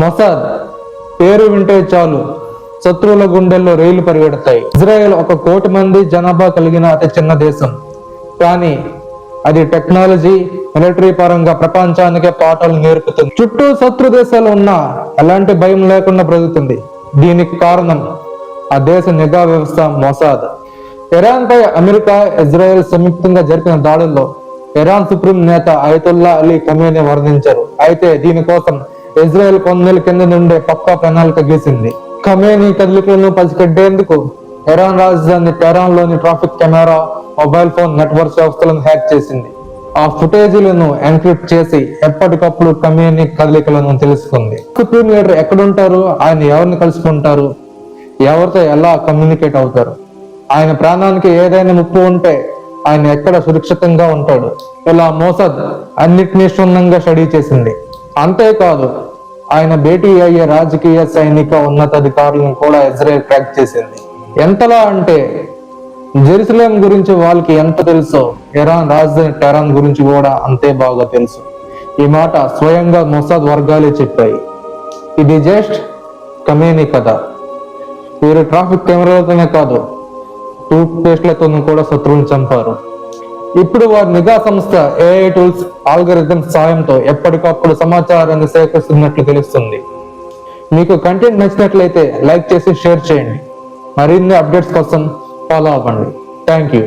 Mossad పేరు వింటే చాలు శత్రువుల గుండెల్లో రైలు పరిగెడతాయి. ఇజ్రాయెల్ 1 కోటి మంది జనాభా కలిగిన అతి చిన్న దేశం, కానీ అది టెక్నాలజీ, మిలిటరీ పరంగా ప్రపంచానికే పాఠాలు నేర్పుతుంది. చుట్టూ శత్రు దేశాలు ఉన్నా ఎలాంటి భయం లేకుండా బ్రతుకుతుంది. దీనికి కారణం ఆ దేశ నిఘా వ్యవస్థ మొసాద్. ఇరాన్ పై అమెరికా, ఇజ్రాయెల్ సంయుక్తంగా జరిపిన దాడుల్లో ఇరాన్ సుప్రీం నేత అయతుల్లా అలీ ఖమేనీ మరణించారు. అయితే దీనికోసం ఇజ్రాయెల్ కొన్నేళ్ల కింద నుండే పక్కా ప్రణాళిక గీసింది. ఖమేనీ కదలికలను పసిగట్టేందుకు ఇరాన్ రాజధాని టెహరాన్ లోని traffic camera, mobile phone network వ్యవస్థలను హ్యాక్ చేసింది. ఆ ఫుటేజీలను ఎన్క్రిప్ట్ చేసి ఎప్పటికప్పుడు ఖమేనీ కదలికలను తెలుసుకుంది. సుప్రీం లీడర్ ఎక్కడుంటారు, ఆయన ఎవరిని కలుసుకుంటారు, ఎవరితో ఎలా కమ్యూనికేట్ అవుతారు, ఆయన ప్రాణానికి ఏదైనా ముప్పు ఉంటే ఆయన ఎక్కడ సురక్షితంగా ఉంటాడు, ఇలా మొసాద్ అన్నిటినీ క్షుణ్ణంగా స్టడీ చేసింది. అంతేకాదు, ఆయన భేటీ అయ్యే రాజకీయ, సైనిక ఉన్నతాధికారులను కూడా ఇజ్రాయెల్ ట్రాక్ చేసింది. ఎంతలా అంటే జెరూసలేం గురించి వాళ్ళకి ఎంత తెలుసో ఇరాన్ రాజధాని టెహరాన్ గురించి కూడా అంతే బాగా తెలుసు. ఈ మాట స్వయంగా మొసాద్ వర్గాలే చెప్పాయి. ఇది జస్ట్ ఖమేనీ కథ. వీరు ట్రాఫిక్ కెమెరాలతోనే కాదు, టూత్ పేస్ట్లతోనూ కూడా శత్రువుని చంపారు. ఇప్పుడు వారి నిఘా సంస్థ AI టూల్స్, ఆల్గరిథమ్స్ సాయంతో ఎప్పటికప్పుడు సమాచారాన్ని సేకరిస్తున్నట్లు తెలుస్తుంది. మీకు కంటెంట్ నచ్చినట్లయితే లైక్ చేసి షేర్ చేయండి. మరిన్ని అప్డేట్స్ కోసం ఫాలో అవ్వండి. Thank you.